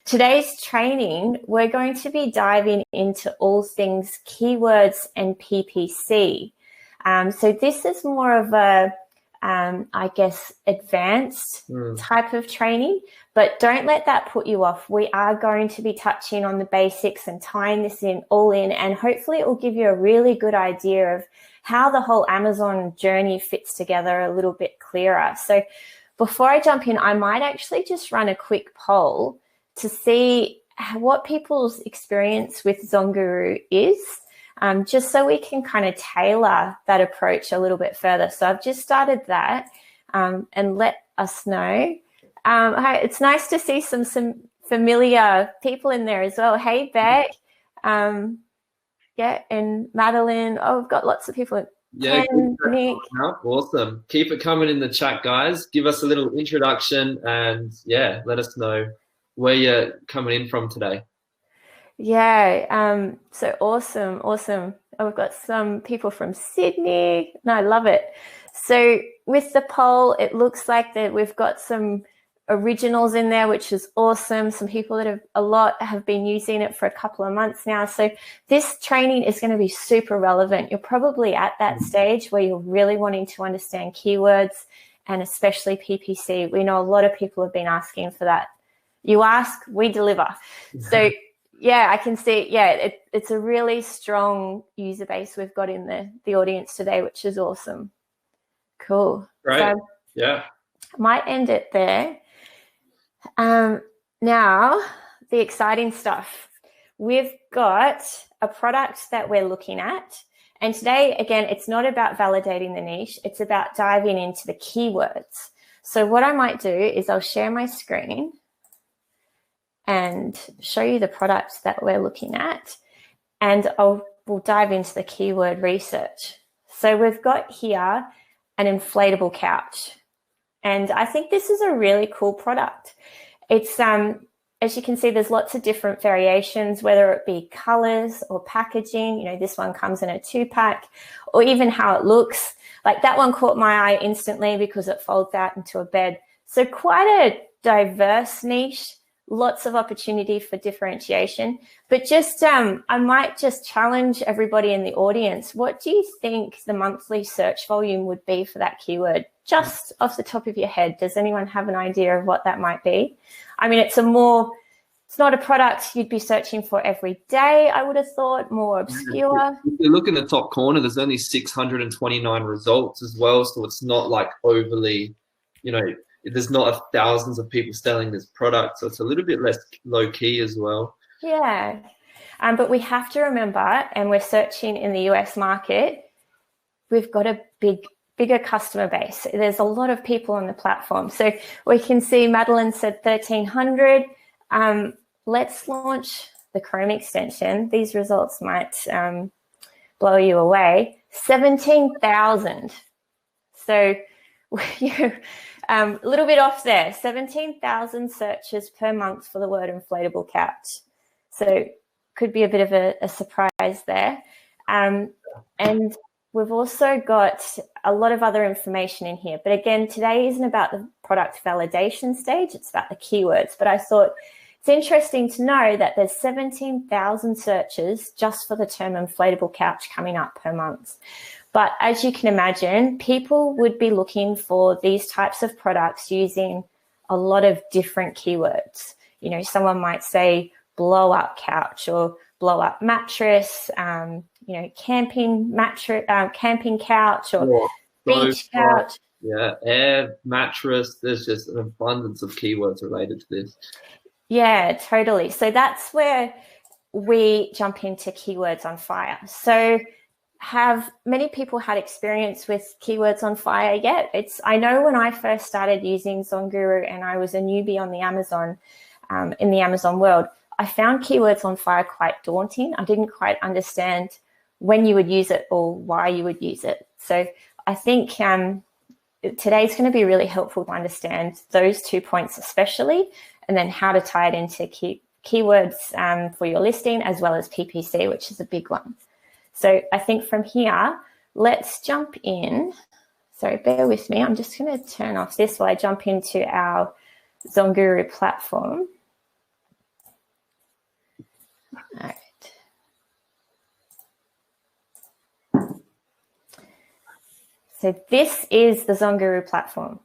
Today's training, we're going to be diving into all things keywords and PPC. So this is more of a, I guess, advanced type of training, but don't let that put you off. We are going to be touching on the basics and tying this all in, and hopefully it will give you a really good idea of how the whole Amazon journey fits together a little bit clearer. So before I jump in, I might actually just run a quick poll to see what people's experience with ZonGuru is, just so we can kind of tailor that approach a little bit further. So I've just started that, and let us know. It's nice to see some familiar people in there as well. Hey, Beck. Yeah, and Madeline. Oh, we've got lots of people. Yeah, Ken, Nick. Awesome. Keep it coming in the chat, guys. Give us a little introduction and, yeah, let us know where you're coming in from today. Yeah, so awesome. Oh, we've got some people from Sydney. No, I love it. So with the poll, it looks like that we've got some originals in there, which is awesome. Some people that have been using it for a couple of months now. So this training is going to be super relevant. You're probably at that stage where you're really wanting to understand keywords and especially PPC. We know a lot of people have been asking for that. You ask, we deliver. So yeah, I can see, yeah, it's a really strong user base we've got in the audience today, which is awesome. Cool. Great. So yeah. Might end it there. Now, the exciting stuff. We've got a product that we're looking at. And today, again, it's not about validating the niche. It's about diving into the keywords. So what I might do is I'll share my screen and show you the product that we're looking at. And we'll dive into the keyword research. So we've got here an inflatable couch. And I think this is a really cool product. It's, as you can see, there's lots of different variations, whether it be colors or packaging. You know, this one comes in a 2-pack, or even how it looks. Like that one caught my eye instantly because it folds out into a bed. So quite a diverse niche, lots of opportunity for differentiation. But just, I might just challenge everybody in the audience. What do you think the monthly search volume would be for that keyword? Just off the top of your head, does anyone have an idea of what that might be? I mean, it's not a product you'd be searching for every day, I would have thought, more obscure. If you look in the top corner, there's only 629 results as well. So it's not like overly, you know, there's not thousands of people selling this product. So it's a little bit less low key as well. Yeah. But we have to remember, and we're searching in the US market, we've got a bigger customer base. There's a lot of people on the platform. So we can see Madeline said 1,300. Let's launch the Chrome extension. These results might blow you away. 17,000. So you're a little bit off there. 17,000 searches per month for the word inflatable couch. So could be a bit of a surprise there. And we've also got a lot of other information in here. But again, today isn't about the product validation stage. It's about the keywords. But I thought it's interesting to know that there's 17,000 searches just for the term inflatable couch coming up per month. But as you can imagine, people would be looking for these types of products using a lot of different keywords. You know, someone might say blow up couch or blow up mattress, you know, camping mattress, camping couch or beach couch. Yeah, air mattress. There's just an abundance of keywords related to this. Yeah, totally. So that's where we jump into Keywords on Fire. So have many people had experience with Keywords on Fire yet? I know when I first started using ZonGuru and I was a newbie on the Amazon, in the Amazon world, I found Keywords on Fire quite daunting. I didn't quite understand when you would use it or why you would use it. So I think today's going to be really helpful to understand those 2 points especially, and then how to tie it into keywords for your listing, as well as PPC, which is a big one. So I think from here, let's jump in. Sorry, bear with me. I'm just going to turn off this while I jump into our ZonGuru platform. All right. So this is the Zonguru platform.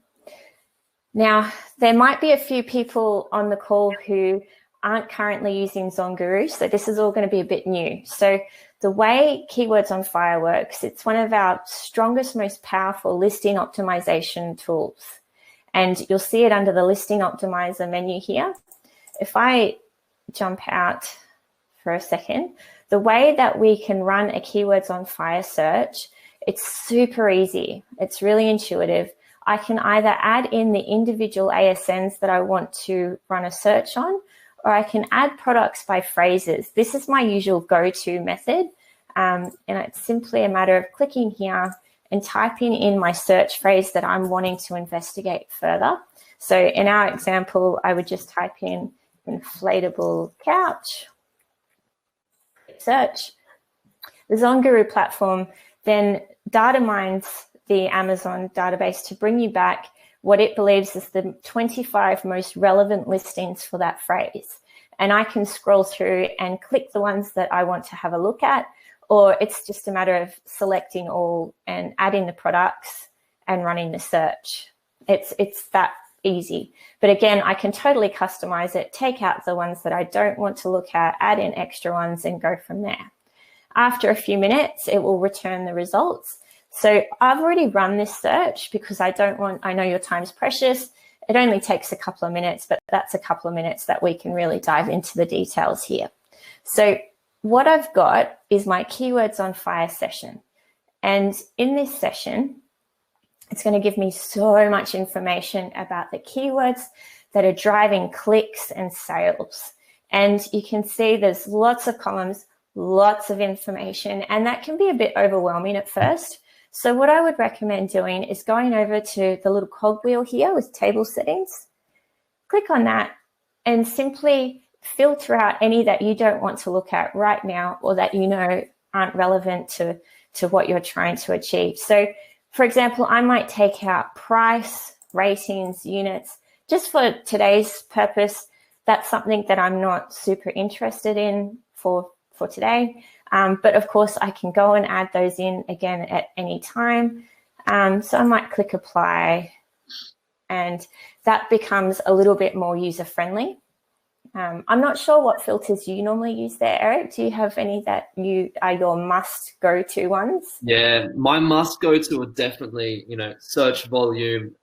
Now, there might be a few people on the call who aren't currently using Zonguru, so this is all going to be a bit new. So the way Keywords on Fire works, it's one of our strongest, most powerful listing optimization tools. And you'll see it under the Listing Optimizer menu here. If I jump out for a second, the way that we can run a Keywords on Fire search, it's super easy. It's really intuitive. I can either add in the individual ASNs that I want to run a search on, or I can add products by phrases. This is my usual go-to method. And it's simply a matter of clicking here and typing in my search phrase that I'm wanting to investigate further. So in our example, I would just type in inflatable couch, search. The Zonguru platform then data mines the Amazon database to bring you back what it believes is the 25 most relevant listings for that phrase. And I can scroll through and click the ones that I want to have a look at, or it's just a matter of selecting all and adding the products and running the search. It's that easy. But again, I can totally customize it, take out the ones that I don't want to look at, add in extra ones and go from there. After a few minutes, it will return the results. So I've already run this search because I know your time's precious. It only takes a couple of minutes, but that's a couple of minutes that we can really dive into the details here. So what I've got is my Keywords on Fire session. And in this session, it's going to give me so much information about the keywords that are driving clicks and sales. And you can see there's lots of columns, lots of information, and that can be a bit overwhelming at first. So what I would recommend doing is going over to the little cogwheel here with table settings, click on that and simply filter out any that you don't want to look at right now or that you know aren't relevant to what you're trying to achieve. So for example, I might take out price, ratings, units. Just for today's purpose, that's something that I'm not super interested in for today. But of course, I can go and add those in again at any time. So I might click apply, and that becomes a little bit more user-friendly. I'm not sure what filters you normally use there, Eric. Do you have any that you are your must go-to ones? Yeah, my must go-to are definitely, search volume,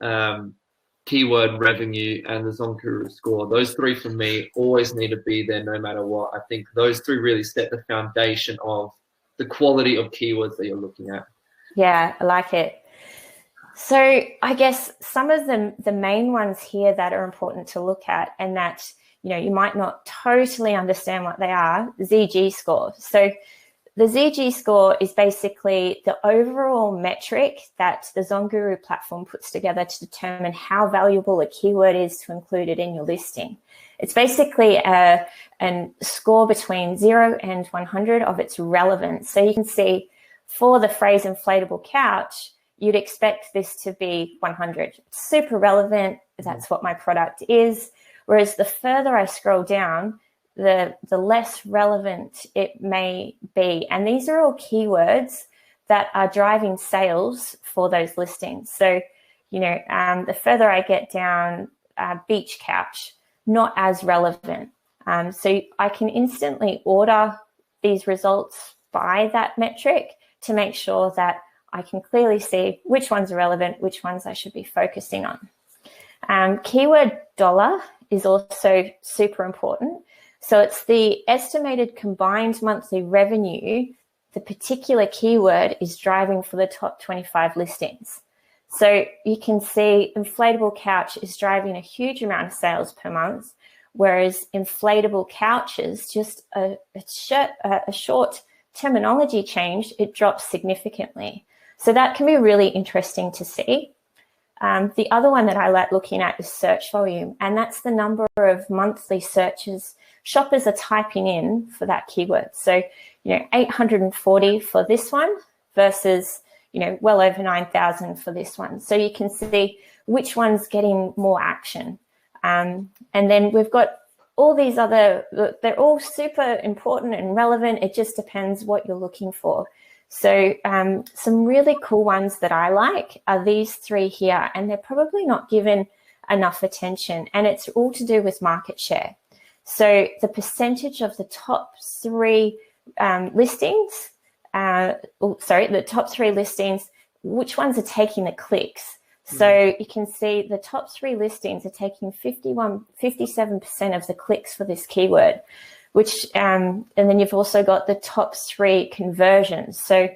keyword revenue, and the Zonguru score. Those three for me always need to be there no matter what. I think those three really set the foundation of the quality of keywords that you're looking at. Yeah, I like it. So I guess some of the main ones here that are important to look at, and that you might not totally understand what they are, ZG score. So the ZG score is basically the overall metric that the Zonguru platform puts together to determine how valuable a keyword is to include it in your listing. It's basically a score between 0 and 100 of its relevance. So you can see for the phrase inflatable couch, you'd expect this to be 100. It's super relevant. That's what my product is. Whereas the further I scroll down, the less relevant it may be. And these are all keywords that are driving sales for those listings. So, the further I get down, beach couch, not as relevant. So I can instantly order these results by that metric to make sure that I can clearly see which ones are relevant, which ones I should be focusing on. Keyword dollar is also super important. So it's the estimated combined monthly revenue the particular keyword is driving for the top 25 listings. So you can see inflatable couch is driving a huge amount of sales per month, whereas inflatable couches, just a short terminology change, it drops significantly. So that can be really interesting to see. The other one that I like looking at is search volume, and that's the number of monthly searches shoppers are typing in for that keyword. So, 840 for this one versus, well over 9,000 for this one. So you can see which one's getting more action. And then we've got all these other, they're all super important and relevant. It just depends what you're looking for. So some really cool ones that I like are these three here, and they're probably not given enough attention, and it's all to do with market share. So the percentage of the top three listings, the top three listings, which ones are taking the clicks. So you can see the top three listings are taking 57% of the clicks for this keyword, which, and then you've also got the top three conversions. So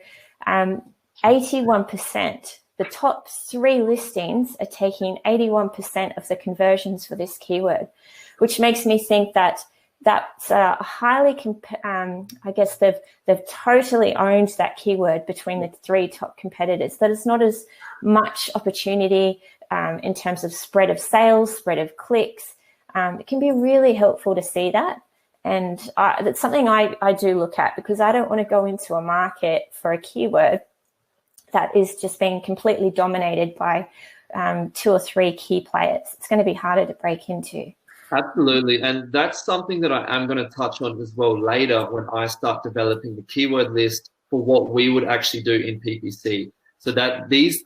81%, the top three listings are taking 81% of the conversions for this keyword, which makes me think that that's highly, I guess they've totally owned that keyword between the three top competitors. That is not as much opportunity in terms of spread of sales, spread of clicks. It can be really helpful to see that. And that's something I do look at, because I don't want to go into a market for a keyword that is just being completely dominated by 2 or 3 key players. It's going to be harder to break into. Absolutely. And that's something that I am going to touch on as well later when I start developing the keyword list for what we would actually do in PPC. So that these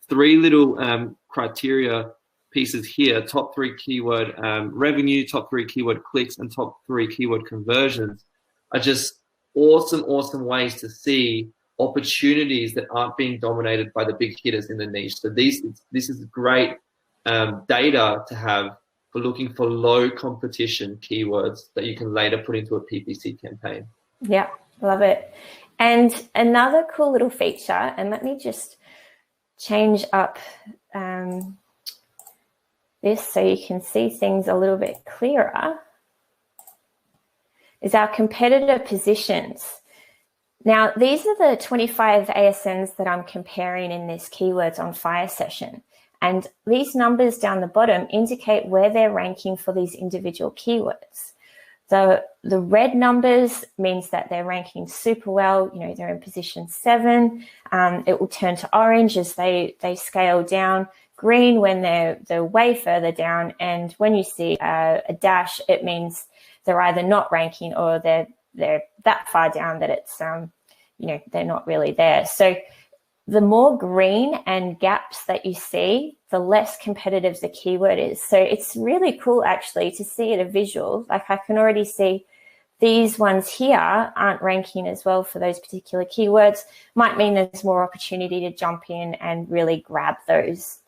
3 little criteria pieces here, top 3 keyword revenue, top 3 keyword clicks, and top 3 keyword conversions, are just awesome ways to see opportunities that aren't being dominated by the big hitters in the niche. So this is great data to have for looking for low competition keywords that you can later put into a PPC campaign. Yeah, love it. And another cool little feature, and let me just change up this so you can see things a little bit clearer, is our competitor positions. Now, these are the 25 ASNs that I'm comparing in this Keywords on Fire session. And these numbers down the bottom indicate where they're ranking for these individual keywords. The red numbers means that they're ranking super well. You know, they're in position 7. It will turn to orange as they scale down. Green when they're way further down. And when you see a dash, it means they're either not ranking or they're that far down that it's they're not really there. So the more green and gaps that you see, the less competitive the keyword is. So it's really cool actually to see it a visual. Like I can already see these ones here aren't ranking as well for those particular keywords. Might mean there's more opportunity to jump in and really grab those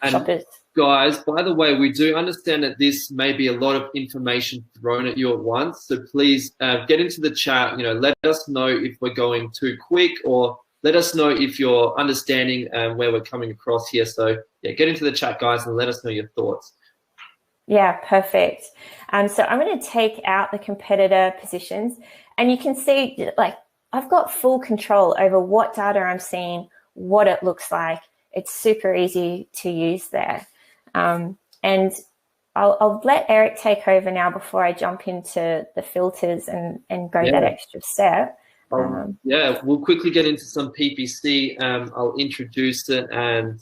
shoppers. Guys, by the way, we do understand that this may be a lot of information thrown at you at once. So please get into the chat. Let us know if we're going too quick, or let us know if you're understanding where we're coming across here. So yeah, get into the chat, guys, and let us know your thoughts. Yeah, perfect. So I'm going to take out the competitor positions, and you can see like I've got full control over what data I'm seeing, what it looks like. It's super easy to use there. And I'll let Eric take over now before I jump into the filters and go that extra step. Yeah, we'll quickly get into some PPC. I'll introduce it, and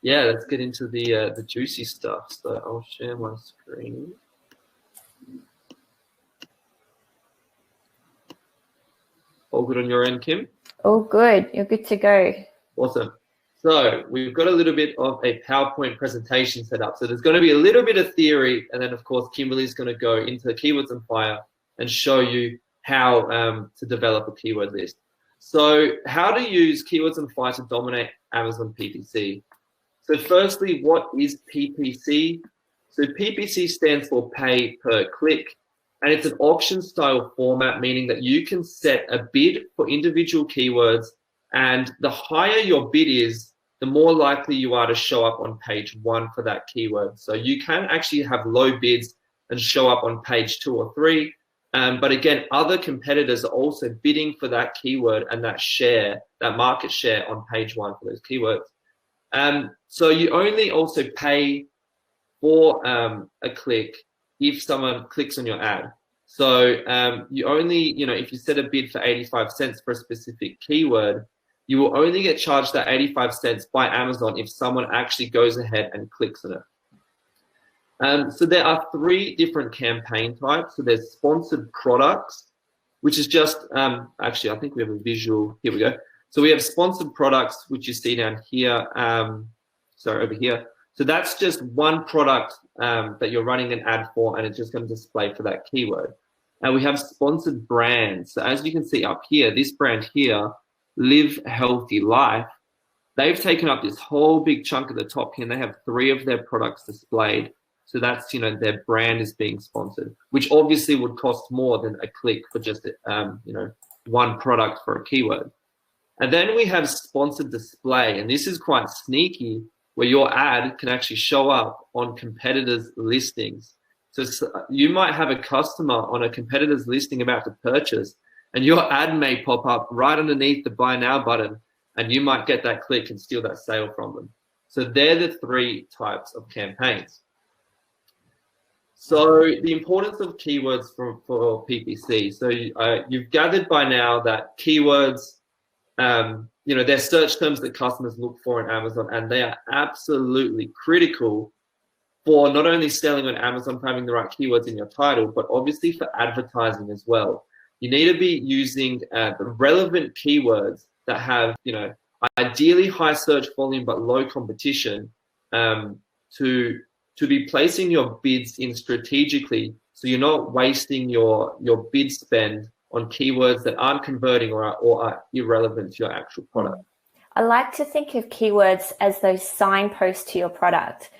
yeah, let's get into the juicy stuff. So I'll share my screen. All good on your end, Kim? All good. You're good to go. Awesome. So we've got a little bit of a PowerPoint presentation set up. So there's going to be a little bit of theory, and then of course Kimberly's going to go into Keywords on Fire and show you how to develop a keyword list. So how to use Keywords on Fire to dominate Amazon PPC. So firstly, what is PPC? So PPC stands for pay per click, and it's an auction style format, meaning that you can set a bid for individual keywords, and the higher your bid is, the more likely you are to show up on page 1 for that keyword. So you can actually have low bids and show up on page 2 or 3. But again, other competitors are also bidding for that keyword and that share, that market share on page 1 for those keywords. So you only also pay for a click if someone clicks on your ad. So you only, if you set a bid for 85 cents for a specific keyword, you will only get charged that 85 cents by Amazon if someone actually goes ahead and clicks on it. So there are 3 different campaign types. So there's sponsored products, which is just, actually, I think we have a visual. Here we go. So we have sponsored products, which you see down here. Sorry, over here. So that's just one product that you're running an ad for, and it's just going to display for that keyword. And we have sponsored brands. So as you can see up here, this brand here, Live Healthy Life, they've taken up this whole big chunk at the top here, and they have 3 of their products displayed. So that's, you know, their brand is being sponsored, which obviously would cost more than a click for just, you know, one product for a keyword. And then we have sponsored display, and this is quite sneaky, where your ad can actually show up on competitors' listings. So you might have a customer on a competitor's listing about to purchase, and your ad may pop up right underneath the buy now button, and you might get that click and steal that sale from them. So they're the 3 types of campaigns. So the importance of keywords for PPC. So you've gathered by now that keywords, you know, they're search terms that customers look for on Amazon, and they are absolutely critical for not only selling on Amazon, for having the right keywords in your title, but obviously for advertising as well. You need to be using the relevant keywords that have, you know, ideally high search volume but low competition, to be placing your bids in strategically, so you're not wasting your bid spend on keywords that aren't converting or are irrelevant to your actual product. I like to think of keywords as those signposts to your product.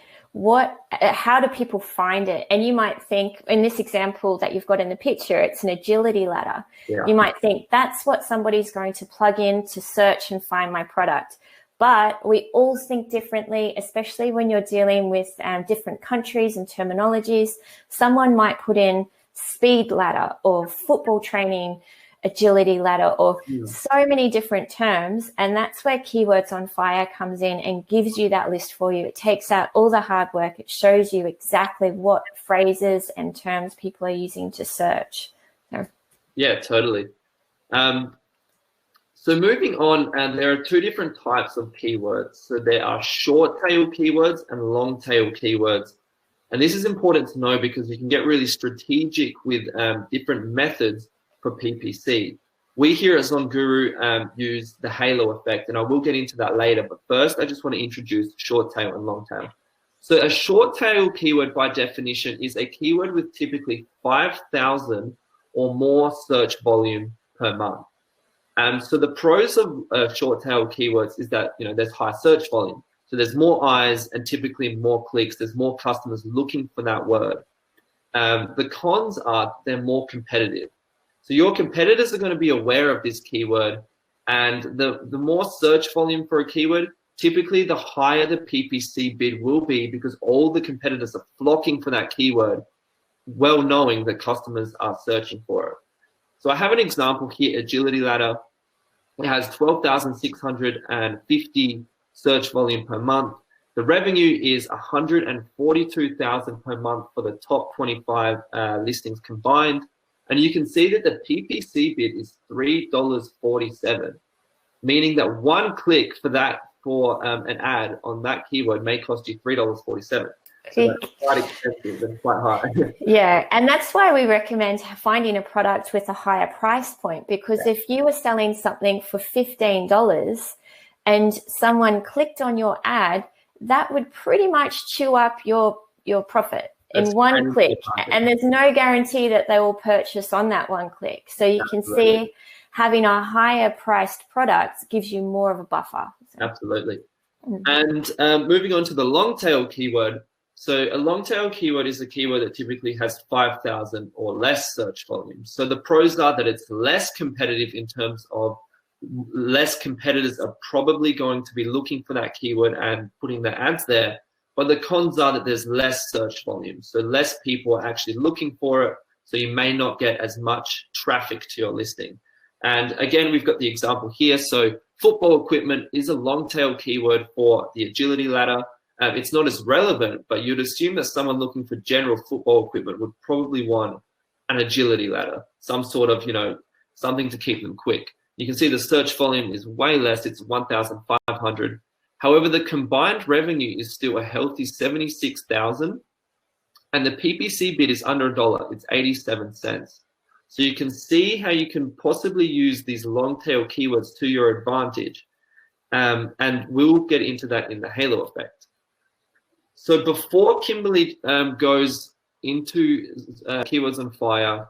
How do people find it? And you might think, in this example that you've got in the picture, it's an agility ladder. Yeah. You might think that's what somebody's going to plug in to search and find my product. But we all think differently, especially when you're dealing with different countries and terminologies. Someone might put in speed ladder or football training agility ladder or so many different terms, and that's where Keywords on Fire comes in and gives you that list for you. It takes out all the hard work. It shows you exactly what phrases and terms people are using to search. Yeah, totally. So moving on, there are 2 different types of keywords. So there are short tail keywords and long tail keywords. And this is important to know because you can get really strategic with different methods for PPC. We here at Zone Guru use the halo effect, and I will get into that later. But first, I just want to introduce short tail and long tail. So a short tail keyword by definition is a keyword with typically 5,000 or more search volume per month. So the pros of short tail keywords is that, you know, there's high search volume. So there's more eyes and typically more clicks. There's more customers looking for that word. The cons are they're more competitive. So your competitors are going to be aware of this keyword, and the more search volume for a keyword, typically the higher the PPC bid will be because all the competitors are flocking for that keyword, well knowing that customers are searching for it. So I have an example here, Agility Ladder. It has 12,650 search volume per month. The revenue is 142,000 per month for the top 25 listings combined. And you can see that the PPC bid is $3.47, meaning that one click for an ad on that keyword may cost you $3.47. So that's quite expensive and quite high. Yeah, and that's why we recommend finding a product with a higher price point, because if you were selling something for $15 and someone clicked on your ad, that would pretty much chew up your profit in one click. And there's no guarantee that they will purchase on that one click. So you can see having a higher priced product gives you more of a buffer. Absolutely. And moving on to the long tail keyword. So a long tail keyword is a keyword that typically has 5,000 or less search volume. So the pros are that it's less competitive in terms of less competitors are probably going to be looking for that keyword and putting their ads there. But the cons are that there's less search volume. So less people are actually looking for it. So you may not get as much traffic to your listing. And again, we've got the example here. So football equipment is a long tail keyword for the agility ladder. It's not as relevant, but you'd assume that someone looking for general football equipment would probably want an agility ladder, some sort of, something to keep them quick. You can see the search volume is way less. It's 1,500. However, the combined revenue is still a healthy 76,000. and the PPC bid is under $1. It's 87 cents. So you can see how you can possibly use these long tail keywords to your advantage. And we'll get into that in the halo effect. So before Kimberly goes into Keywords on Fire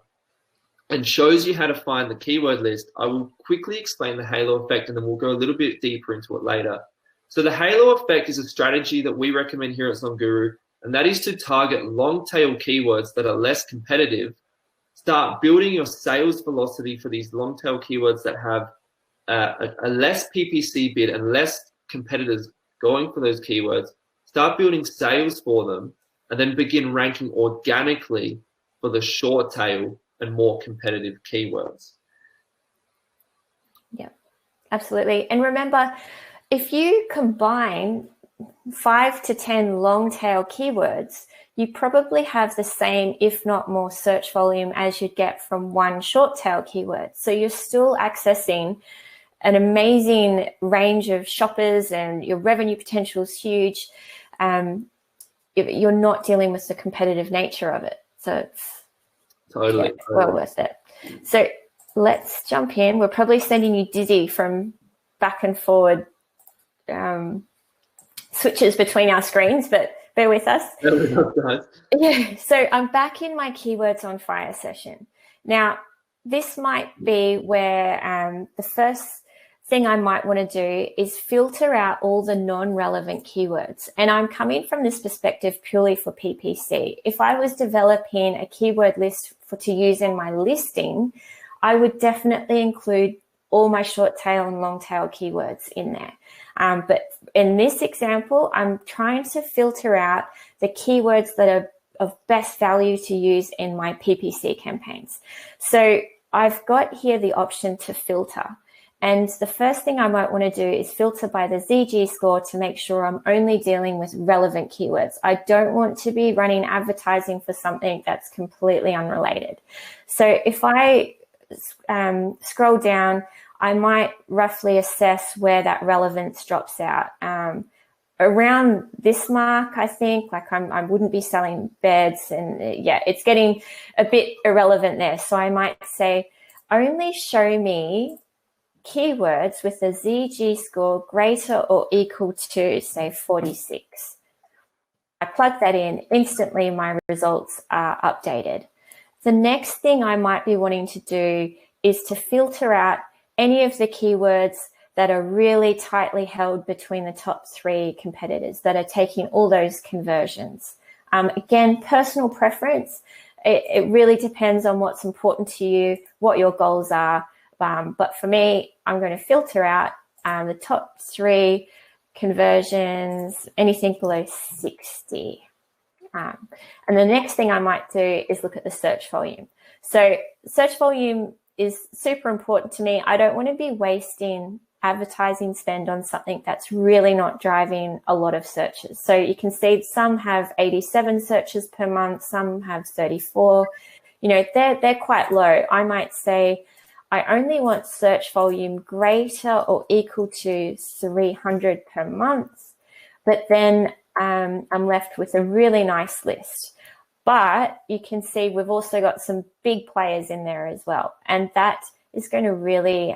and shows you how to find the keyword list, I will quickly explain the halo effect, and then we'll go a little bit deeper into it later. So the halo effect is a strategy that we recommend here at Song Guru, and that is to target long tail keywords that are less competitive. Start building your sales velocity for these long tail keywords that have a less PPC bid and less competitors going for those keywords. Start building sales for them, and then begin ranking organically for the short tail and more competitive keywords. Yeah, absolutely. And remember, if you combine 5 to 10 long tail keywords, you probably have the same, if not more, search volume as you'd get from one short tail keyword. So you're still accessing an amazing range of shoppers, and your revenue potential is huge. You're not dealing with the competitive nature of it. So it's totally well worth it. So let's jump in. We're probably sending you dizzy from back and forward switches between our screens, but bear with us. Yeah, so I'm back in my Keywords on Fire session. Now, this might be where the first thing I might want to do is filter out all the non-relevant keywords. And I'm coming from this perspective purely for PPC. If I was developing a keyword list to use in my listing, I would definitely include all my short tail and long tail keywords in there. But in this example, I'm trying to filter out the keywords that are of best value to use in my PPC campaigns. So I've got here the option to filter. And the first thing I might want to do is filter by the ZG score to make sure I'm only dealing with relevant keywords. I don't want to be running advertising for something that's completely unrelated. So if I scroll down, I might roughly assess where that relevance drops out. Around this mark, I think, like I wouldn't be selling beds, and yeah, it's getting a bit irrelevant there. So I might say, only show me keywords with a ZG score greater or equal to, say, 46. I plug that in, instantly my results are updated. The next thing I might be wanting to do is to filter out any of the keywords that are really tightly held between the top 3 competitors that are taking all those conversions. Again, personal preference. It really depends on what's important to you, what your goals are. But for me, I'm going to filter out the top 3 conversions, anything below 60. And the next thing I might do is look at the search volume. So search volume is super important to me. I don't want to be wasting advertising spend on something that's really not driving a lot of searches. So you can see some have 87 searches per month, some have 34. You know, they're quite low. I might say I only want search volume greater or equal to 300 per month, but then I'm left with a really nice list. But you can see we've also got some big players in there as well. And that is going to really,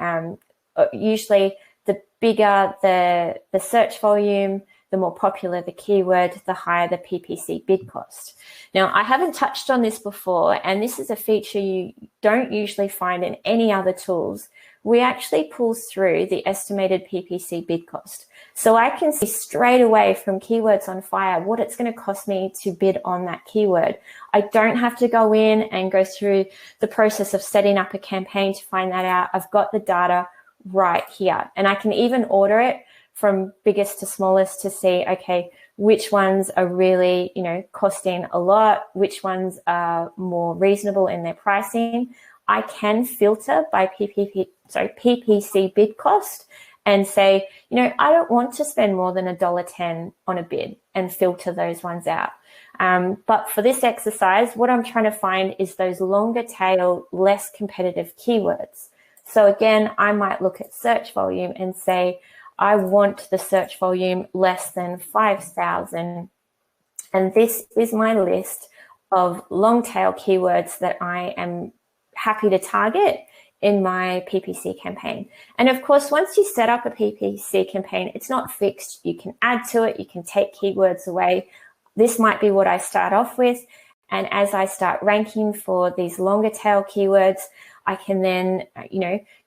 usually the bigger the search volume, the more popular the keyword, the higher the PPC bid cost. Now, I haven't touched on this before, and this is a feature you don't usually find in any other tools. We actually pull through the estimated PPC bid cost. So I can see straight away from Keywords on Fire what it's going to cost me to bid on that keyword. I don't have to go in and go through the process of setting up a campaign to find that out. I've got the data right here, and I can even order it from biggest to smallest to see, okay, which ones are really, costing a lot, which ones are more reasonable in their pricing. I can filter by PPC bid cost and say, I don't want to spend more than $1.10 on a bid, and filter those ones out. But for this exercise, what I'm trying to find is those longer tail, less competitive keywords. So again, I might look at search volume and say, I want the search volume less than 5,000. And this is my list of long tail keywords that I am happy to target in my PPC campaign. And of course, once you set up a PPC campaign, it's not fixed. You can add to it, you can take keywords away. This might be what I start off with. And as I start ranking for these longer tail keywords, I can then,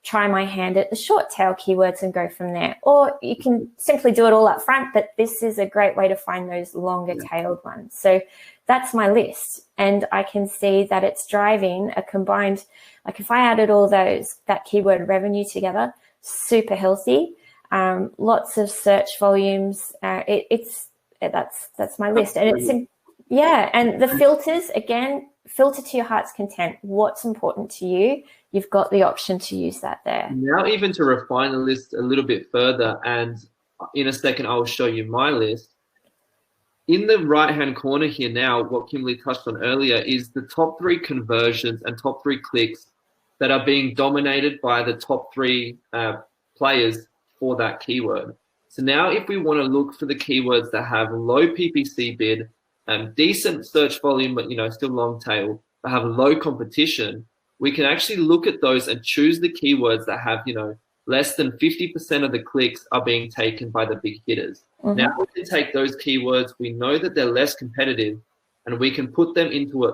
try my hand at the short tail keywords and go from there. Or you can simply do it all up front, but this is a great way to find those longer tailed ones. So that's my list. And I can see that it's driving a combined, like if I added all that keyword revenue together, super healthy, lots of search volumes. That's my list. And it's, and the filters, again, filter to your heart's content. What's important to you? You've got the option to use that there. Now, even to refine the list a little bit further, and in a second, I will show you my list. In the right-hand corner here now, what Kimberly touched on earlier is the top 3 conversions and top 3 clicks that are being dominated by the top 3 players for that keyword. So now if we want to look for the keywords that have low PPC bid, decent search volume, but still long tail, but have low competition, we can actually look at those and choose the keywords that have, less than 50% of the clicks are being taken by the big hitters. Mm-hmm. Now we can take those keywords, we know that they're less competitive, and we can put them into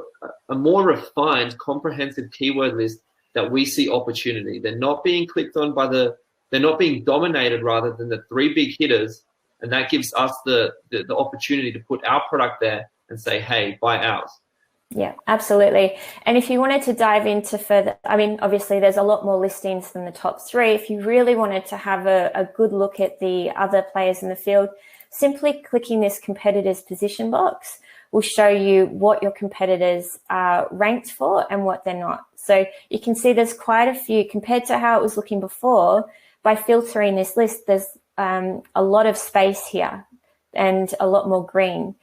a more refined, comprehensive keyword list that we see opportunity. They're not being clicked on they're not being dominated rather than the 3 big hitters. And that gives us the opportunity to put our product there and say, hey, buy ours. Yeah, absolutely. And if you wanted to dive into further, obviously there's a lot more listings than the top 3. If you really wanted to have a good look at the other players in the field, simply clicking this competitors position box will show you what your competitors are ranked for and what they're not. So you can see there's quite a few compared to how it was looking before. By filtering this list, there's a lot of space here and a lot more green.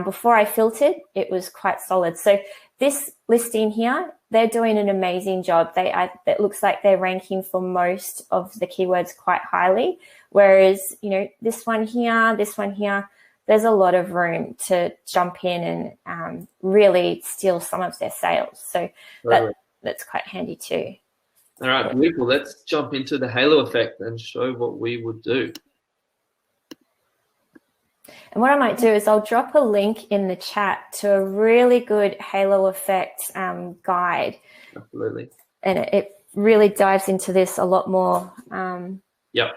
Before I filtered, it was quite solid. So this listing here, they're doing an amazing job. It looks like they're ranking for most of the keywords quite highly. Whereas, this one here, there's a lot of room to jump in and really steal some of their sales. So that's quite handy too. All right, beautiful. Let's jump into the halo effect and show what we would do. And what I might do is I'll drop a link in the chat to a really good halo effect guide. Absolutely. And it really dives into this a lot more. Yep.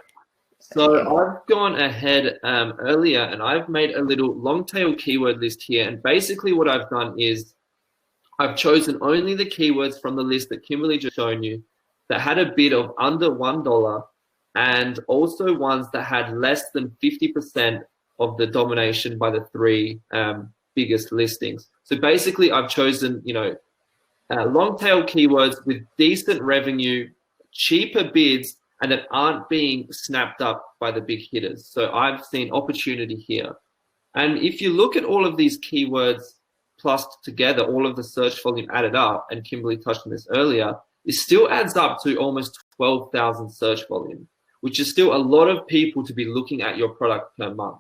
So I've gone ahead earlier and I've made a little long tail keyword list here. And basically what I've done is I've chosen only the keywords from the list that Kimberly just shown you that had a bid of under $1 and also ones that had less than 50% of the domination by the 3 biggest listings. So basically I've chosen, long tail keywords with decent revenue, cheaper bids, and that aren't being snapped up by the big hitters. So I've seen opportunity here. And if you look at all of these keywords plus together, all of the search volume added up, and Kimberly touched on this earlier, it still adds up to almost 12,000 search volume, which is still a lot of people to be looking at your product per month.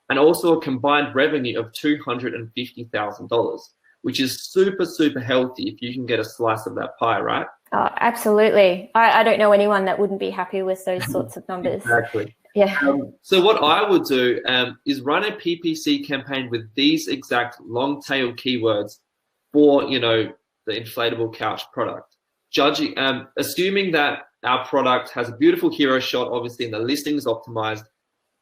And also a combined revenue of $250,000, which is super, super healthy if you can get a slice of that pie, right? Oh, absolutely. I don't know anyone that wouldn't be happy with those sorts of numbers. Exactly. Yeah. So what I would do is run a PPC campaign with these exact long tail keywords for, the inflatable couch product. Assuming that our product has a beautiful hero shot, obviously, and the listing is optimized,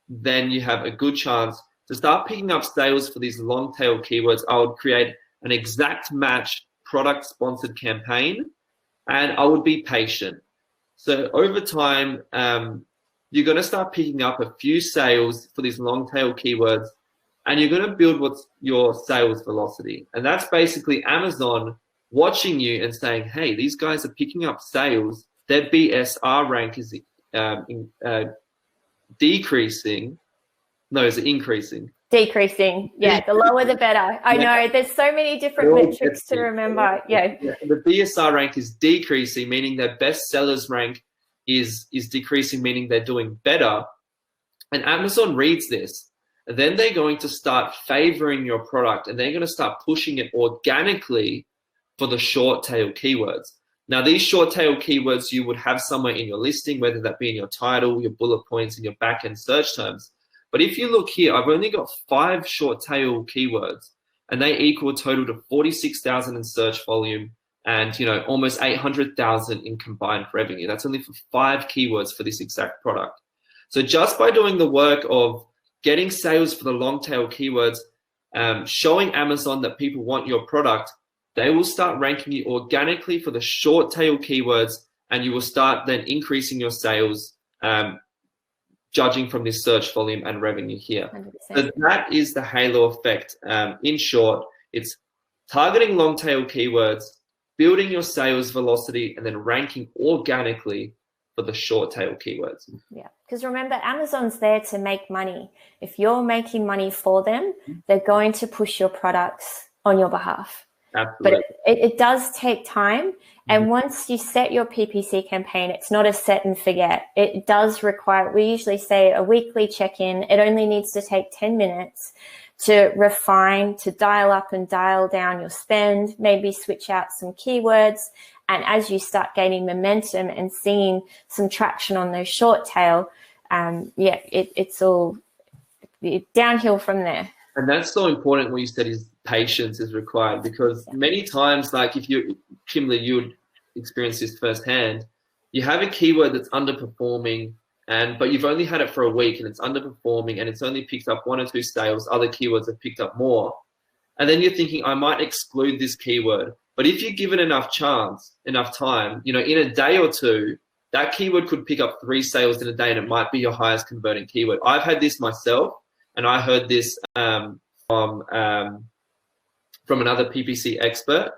then you have a good chance to start picking up sales for these long tail keywords. I would create an exact match product sponsored campaign and I would be patient. So over time, you're going to start picking up a few sales for these long tail keywords and you're going to build what's your sales velocity. And that's basically Amazon watching you and saying, hey, these guys are picking up sales. Their BSR rank is decreasing. No, is it increasing? Decreasing. Yeah, the lower the better. I know there's so many different metrics to remember. Yeah. The BSR rank is decreasing, meaning their best sellers rank is decreasing, meaning they're doing better. And Amazon reads this. then they're going to start favoring your product and they're going to start pushing it organically for the short tail keywords. Now, these short tail keywords you would have somewhere in your listing, whether that be in your title, your bullet points, and your back-end search terms. But if you look here, I've only got 5 short tail keywords, and they equal a total to 46,000 in search volume and almost 800,000 in combined revenue. That's only for 5 keywords for this exact product. So just by doing the work of getting sales for the long tail keywords, showing Amazon that people want your product, they will start ranking you organically for the short tail keywords, and you will start then increasing your sales, judging from this search volume and revenue here. 100%. So that is the halo effect. In short, it's targeting long tail keywords, building your sales velocity, and then ranking organically for the short tail keywords. Yeah, because remember, Amazon's there to make money. If you're making money for them, they're going to push your products on your behalf. Absolutely. But it does take time. And once you set your PPC campaign, it's not a set and forget. It does require, we usually say, a weekly check-in. It only needs to take 10 minutes to refine, to dial up and dial down your spend, maybe switch out some keywords. And as you start gaining momentum and seeing some traction on those short tail, it's all downhill from there. And that's so important. What you said is patience is required, because many times, like if you, Kimberly, you would experience this firsthand. You have a keyword that's underperforming, but you've only had it for a week and it's underperforming and it's only picked up 1 or 2 sales. Other keywords have picked up more. And then you're thinking, I might exclude this keyword. But if you give it enough chance, enough time, in a day or two, that keyword could pick up 3 sales in a day and it might be your highest converting keyword. I've had this myself, and I heard this from another PPC expert,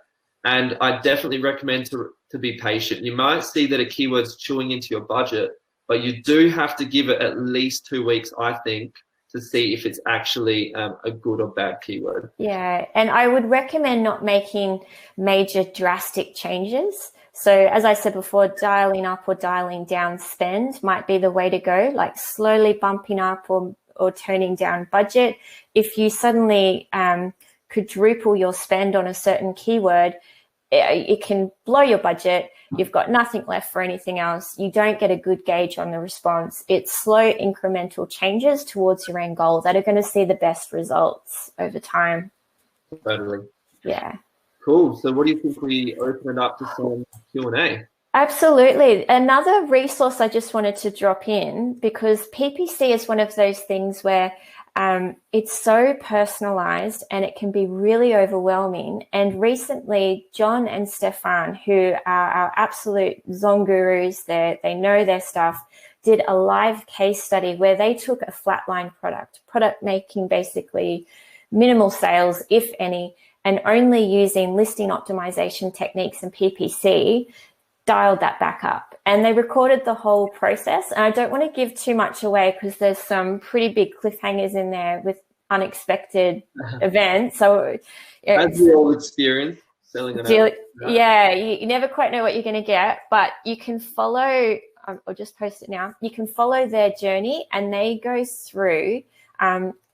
and I definitely recommend to be patient. You might see that a keyword's chewing into your budget, but you do have to give it at least 2 weeks, I think, to see if it's actually a good or bad keyword. Yeah, and I would recommend not making major drastic changes. So as I said before, dialing up or dialing down spend might be the way to go, like slowly bumping up or turning down budget. If you suddenly quadruple your spend on a certain keyword, it can blow your budget. You've got nothing left for anything else. You don't get a good gauge on the response. It's slow incremental changes towards your end goal that are going to see the best results over time. Totally. Yeah. Cool. So what do you think we open it up to some Q&A? Absolutely. Another resource I just wanted to drop in, because PPC is one of those things where it's so personalized and it can be really overwhelming. And recently, John and Stefan, who are our absolute Zong gurus, they know their stuff, did a live case study where they took a flatline product making basically minimal sales, if any, and only using listing optimization techniques and PPC, dialed that back up. And they recorded the whole process. And I don't want to give too much away because there's some pretty big cliffhangers in there with unexpected events. So as we all experience selling an app. Yeah, you never quite know what you're going to get, but you can follow, I'll just post it now. You can follow their journey, and they go through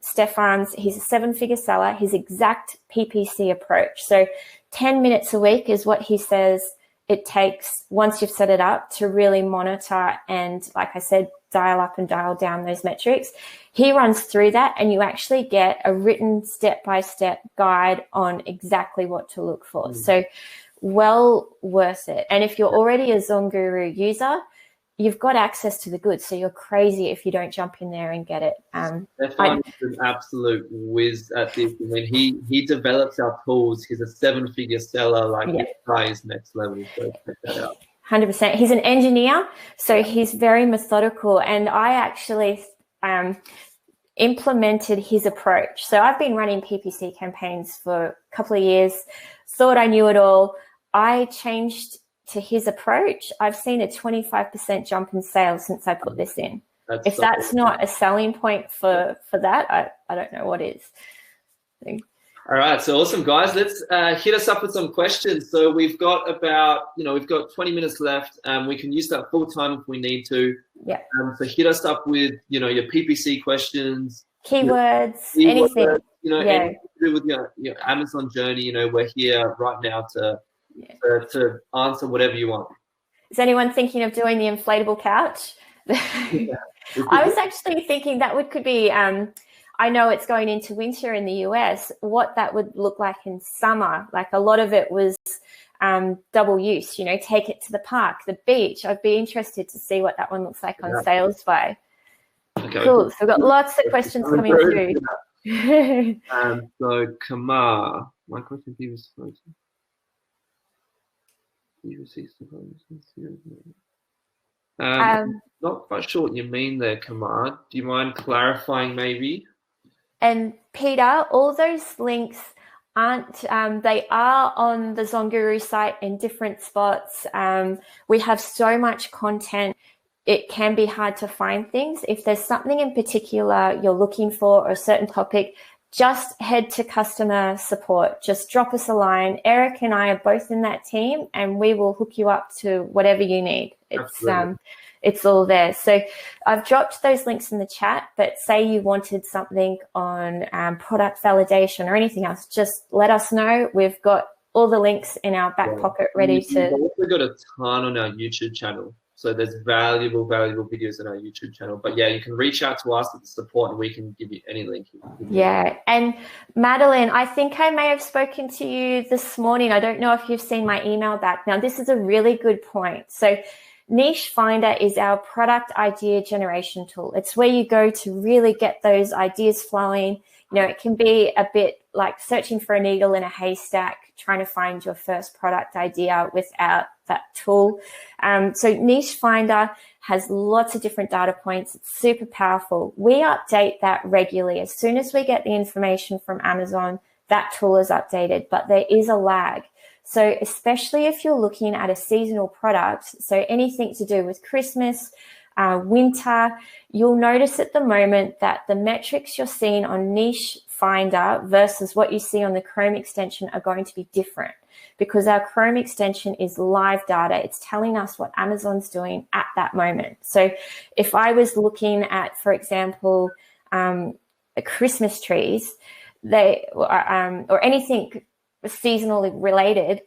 Stefan's, he's a 7-figure seller, his exact PPC approach. So 10 minutes a week is what he says it takes, once you've set it up, to really monitor and, like I said, dial up and dial down those metrics. He runs through that, and you actually get a written step-by-step guide on exactly what to look for. So well worth it. And if you're already a Zong Guru user, you've got access to the goods, so you're crazy if you don't jump in there and get it. Stefan is an absolute whiz at this. I mean, he develops our tools. He's a 7-figure seller. This guy is next level. So check that out. 100%. He's an engineer, so he's very methodical. And I actually implemented his approach. So I've been running PPC campaigns for a couple of years, thought I knew it all. I changed to his approach. I've seen a 25% jump in sales since I put this in. If that's not a selling point for that, I don't know what is. All right, so awesome, guys. Let's hit us up with some questions. So we've got about, we've got 20 minutes left. We can use that full time if we need to. Yeah. So hit us up with, your PPC questions, keywords, Keywords, anything. you know, Yeah. anything to do with your Amazon journey. You know, we're here right now to answer whatever you want. Is anyone thinking of doing the inflatable couch? Yeah, I was actually thinking that could be, I know it's going into winter in the US, what that would look like in summer. Like a lot of it was double use, you know, take it to the park, the beach. I'd be interested to see what that one looks like on Salesify. Okay, cool. So we've got lots of questions coming through. So Kamar, my question to you is not quite sure what you mean there, Kamar. Do you mind clarifying maybe? And Peter, all those links aren't, they are on the Zonguru site in different spots. We have so much content, it can be hard to find things. If there's something in particular you're looking for or a certain topic, just head to customer support. Just drop us a line. Eric and I are both in that team and we will hook you up to whatever you need. It's all there. So I've dropped those links in the chat, but say you wanted something on product validation or anything else, just let us know. We've got all the links in our back pocket ready to. We've also got a ton on our YouTube channel. So there's valuable videos on our YouTube channel. But yeah, you can reach out to us at the support and we can give you any link. Yeah. And Madeline, I think I may have spoken to you this morning. I don't know if you've seen my email back. Now, this is a really good point. So Niche Finder is our product idea generation tool. It's where you go to really get those ideas flowing. You know, it can be a bit like searching for a needle in a haystack, trying to find your first product idea without that tool. So Niche Finder has lots of different data points. It's super powerful. We update that regularly. As soon as we get the information from Amazon, that tool is updated, but there is a lag. So especially if you're looking at a seasonal product, so anything to do with Christmas, winter, you'll notice at the moment that the metrics you're seeing on Niche Finder versus what you see on the Chrome extension are going to be different because our Chrome extension is live data. It's telling us what Amazon's doing at that moment. So if I was looking at, for example, Christmas trees, or anything seasonally related,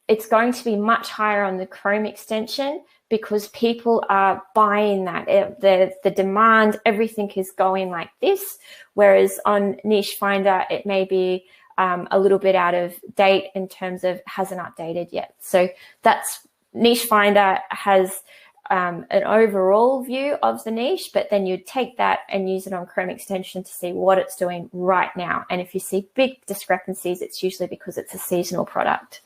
it's going to be much higher on the Chrome extension because people are buying that. The demand, everything is going like this, whereas on Niche Finder, it may be a little bit out of date in terms of hasn't updated yet. So that's Niche Finder has an overall view of the niche, but then you take that and use it on Chrome extension to see what it's doing right now. And if you see big discrepancies, it's usually because it's a seasonal product.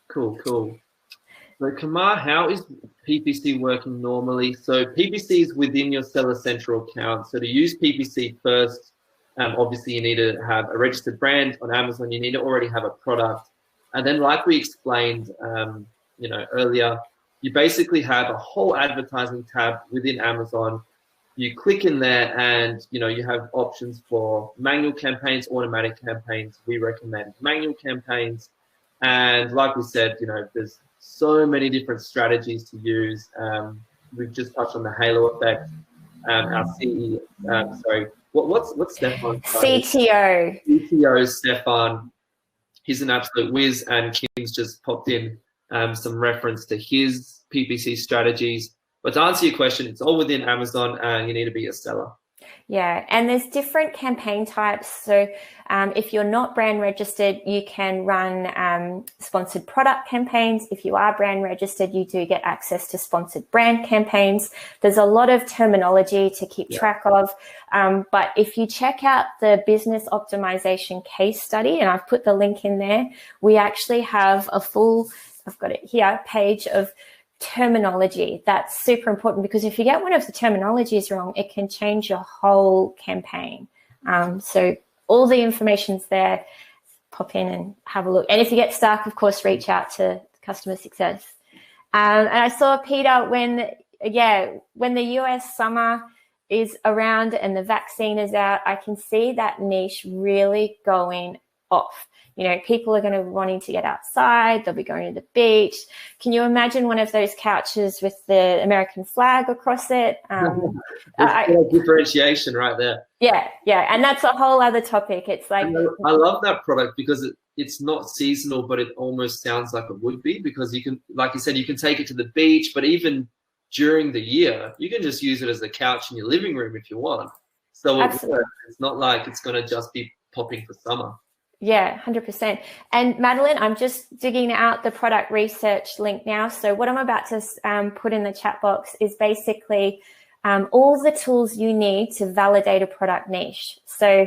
Cool. So Kamar, how is PPC working normally? So PPC is within your Seller Central account. So to use PPC first, obviously you need to have a registered brand on Amazon. You need to already have a product. And then like we explained earlier, you basically have a whole advertising tab within Amazon. You click in there and, you have options for manual campaigns, automatic campaigns. We recommend manual campaigns. And like we said, there's so many different strategies to use. We've just touched on the halo effect. Our CEO, what's Stefan? CTO Stefan. He's an absolute whiz, and Kim's just popped in some reference to his PPC strategies. But to answer your question, it's all within Amazon and you need to be a seller. Yeah, and there's different campaign types. So if you're not brand registered, you can run sponsored product campaigns. If you are brand registered, you do get access to sponsored brand campaigns. There's a lot of terminology to keep track of. But if you check out the business optimization case study, and I've put the link in there, we actually have a full, I've got it here, page of terminology. That's super important because if you get one of the terminologies wrong, it can change your whole campaign. So all the information's there. Pop in and have a look. And if you get stuck, of course, reach out to customer success. And I saw, Peter, when the US summer is around and the vaccine is out, I can see that niche really going off. You know, people are going to be wanting to get outside. They'll be going to the beach. Can you imagine one of those couches with the American flag across it? Differentiation right there. Yeah, and that's a whole other topic. It's like, I love that product because it's not seasonal, but it almost sounds like it would be, because you can, like you said, you can take it to the beach, but even during the year, you can just use it as a couch in your living room if you want. So it's not like it's going to just be popping for summer. Yeah, 100%. And Madeline, I'm just digging out the product research link now. So what I'm about to put in the chat box is basically all the tools you need to validate a product niche. So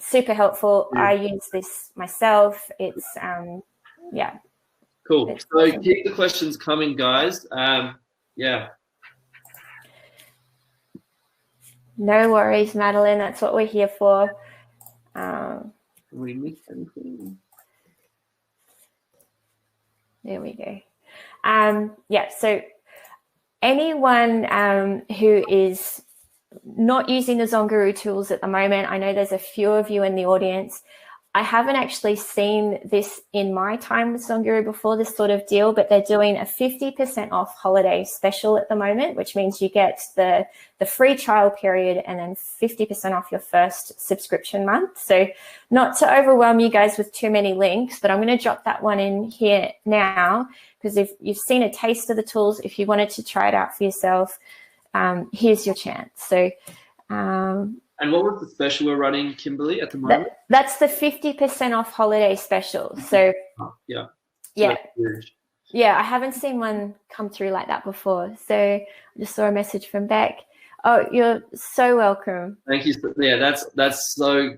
super helpful. Yeah. I use this myself. It's, yeah. Cool. It's so awesome. Keep the questions coming, guys. Yeah. No worries, Madeline. That's what we're here for. We missed anything? There we go. Yeah, so anyone who is not using the Zonguru tools at the moment, I know there's a few of you in the audience. I haven't actually seen this in my time with Zonguru before, this sort of deal, but they're doing a 50% off holiday special at the moment, which means you get the free trial period and then 50% off your first subscription month. So not to overwhelm you guys with too many links, but I'm going to drop that one in here now, because if you've seen a taste of the tools, if you wanted to try it out for yourself, here's your chance. So, and what was the special we're running, Kimberly, at the moment? That's the 50% off holiday special. So yeah. I haven't seen one come through like that before. So I just saw a message from Beck. Oh, you're so welcome. Thank you. Yeah, that's so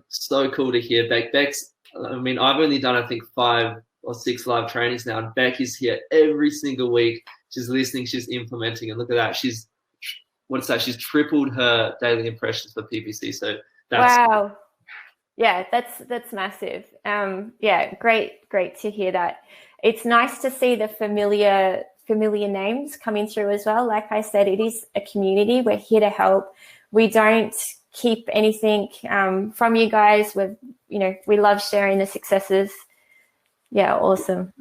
cool to hear, Beck. Beck's, I mean, I've only done, I think, 5 or 6 live trainings now, and Beck is here every single week. She's listening, she's implementing, and look at that. She's tripled her daily impressions for PPC. So that's wow. Yeah, that's massive. Yeah, great to hear that. It's nice to see the familiar names coming through as well. Like I said, it is a community. We're here to help. We don't keep anything from you guys. We love sharing the successes. Yeah, awesome.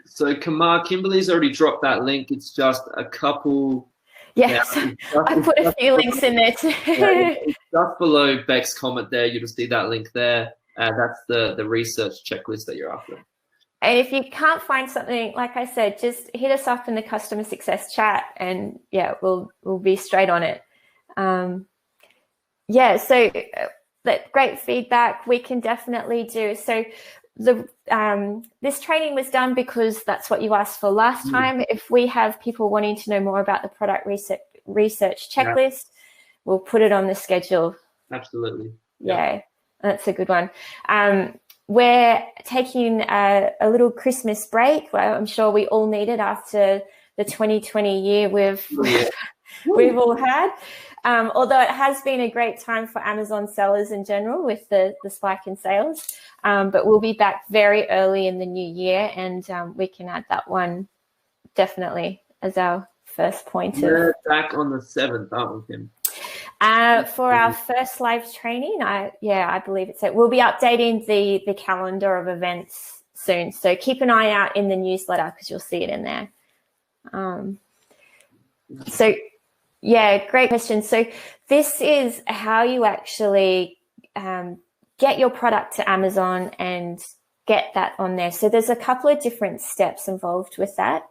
So Kimberly's already dropped that link. It's just a couple. Yes, I put a few links in there too. It's just below Beck's comment there. You'll see that link there. That's the research checklist that you're after. And if you can't find something, like I said, just hit us up in the customer success chat, and yeah, we'll be straight on it. Yeah, so that great feedback. We can definitely do. So this training was done because that's what you asked for last time. If we have people wanting to know more about the product research checklist, we'll put it on the schedule. Absolutely. Yeah, that's a good one. We're taking a little Christmas break. Well, I'm sure we all need it after the 2020 year we've all had. Although it has been a great time for Amazon sellers in general with the spike in sales. But we'll be back very early in the new year, and we can add that one definitely as our first point. We're back on the 7th, aren't we, Kim? For our first live training, I believe it's it. We'll be updating the calendar of events soon. So keep an eye out in the newsletter because you'll see it in there. So yeah, great question. So this is how you actually get your product to Amazon and get that on there. So there's a couple of different steps involved with that.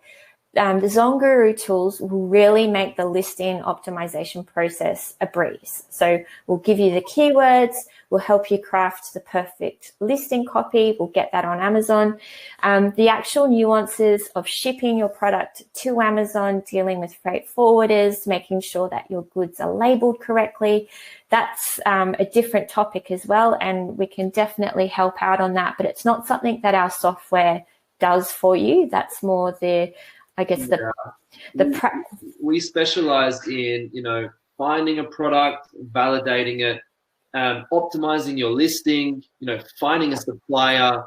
The Zonguru tools will really make the listing optimization process a breeze. So we'll give you the keywords, we'll help you craft the perfect listing copy, we'll get that on Amazon. The actual nuances of shipping your product to Amazon, dealing with freight forwarders, making sure that your goods are labeled correctly, that's a different topic as well, and we can definitely help out on that, but it's not something that our software does for you. That's more we specialize in, finding a product, validating it, optimizing your listing, finding a supplier,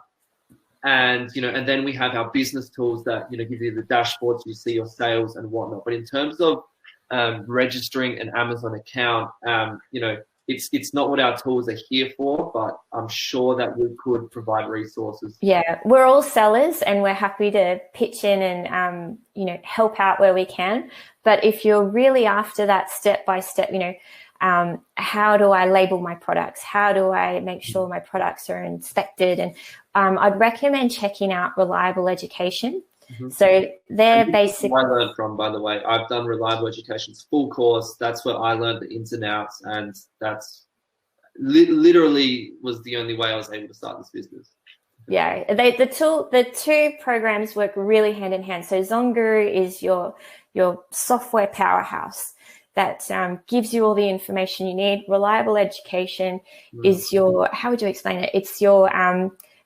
and then we have our business tools that, give you the dashboards, you see your sales and whatnot. But in terms of registering an Amazon account, it's not what our tools are here for, but I'm sure that we could provide resources. Yeah, we're all sellers and we're happy to pitch in and, you know, help out where we can. But if you're really after that step-by-step, you know, how do I label my products? How do I make sure my products are inspected? And I'd recommend checking out Reliable Education. So they're basically... I learned from, by the way, I've done Reliable Education's full course. That's where I learned the ins and outs, and that's literally was the only way I was able to start this business. Yeah, the two programs work really hand in hand. So ZonGuru is your software powerhouse that gives you all the information you need. Reliable Education is your, how would you explain it? It's your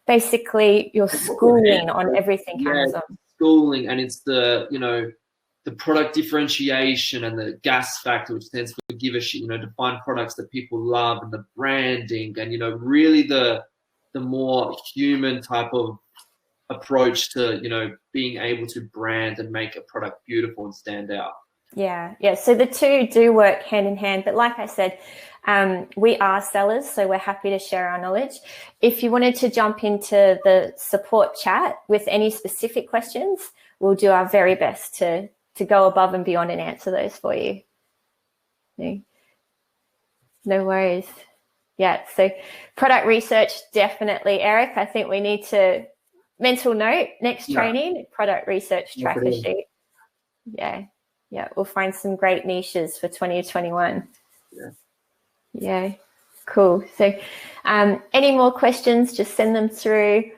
basically your schooling on everything Amazon. Schooling, and it's the, you know, the product differentiation and the gas factor, which stands for give a shit, you know, to find products that people love, and the branding, and, you know, really the more human type of approach to, you know, being able to brand and make a product beautiful and stand out. Yeah. So the two do work hand in hand, but like I said, we are sellers, so we're happy to share our knowledge. If you wanted to jump into the support chat with any specific questions, we'll do our very best to go above and beyond and answer those for you. No worries. Yeah, so product research, definitely, Eric. I think we need to, mental note, next training, product research tracker sheet. Yeah, we'll find some great niches for 2021. Yeah, cool. So any more questions, just send them through.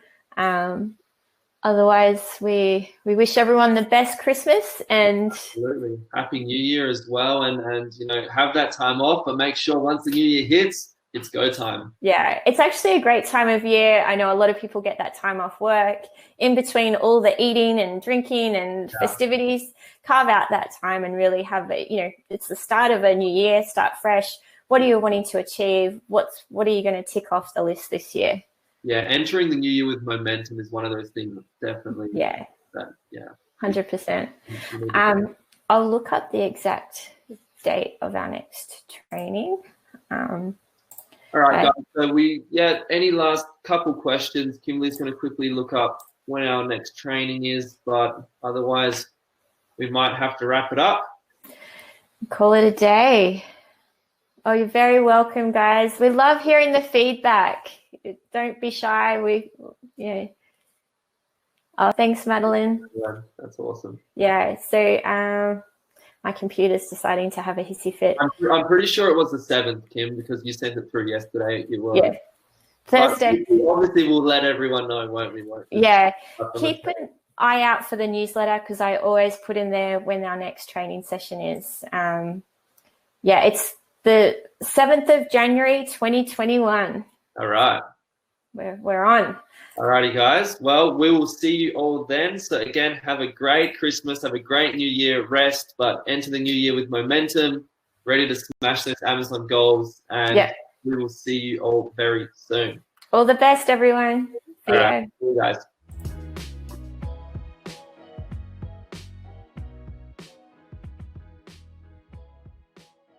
Otherwise, we wish everyone the best Christmas and absolutely Happy New Year as well. And you know, have that time off, but make sure once the new year hits, it's go time. Yeah, it's actually a great time of year. I know a lot of people get that time off work in between all the eating and drinking and festivities. Carve out that time and really have it, you know, it's the start of a new year, start fresh. What are you wanting to achieve? What are you going to tick off the list this year? Yeah, entering the new year with momentum is one of those things that definitely. Yeah. 100%. I'll look up the exact date of our next training. All right, guys. So any last couple questions? Kimberly's going to quickly look up when our next training is, but otherwise we might have to wrap it up. Call it a day. Oh, you're very welcome, guys. We love hearing the feedback. Don't be shy. Oh, thanks, Madeline. Yeah, that's awesome. Yeah, so my computer's deciding to have a hissy fit. I'm pretty sure it was the 7th, Kim, because you sent it through yesterday. It was. Yeah. Thursday. Obviously, we'll let everyone know, won't we? Yeah. Keep an eye out for the newsletter because I always put in there when our next training session is. It's the 7th of January, 2021. All right. We're on. All righty, guys. Well, we will see you all then. So again, have a great Christmas, have a great New Year, rest, but enter the new year with momentum, ready to smash those Amazon goals, and we will see you all very soon. All the best, everyone. All right. See you guys.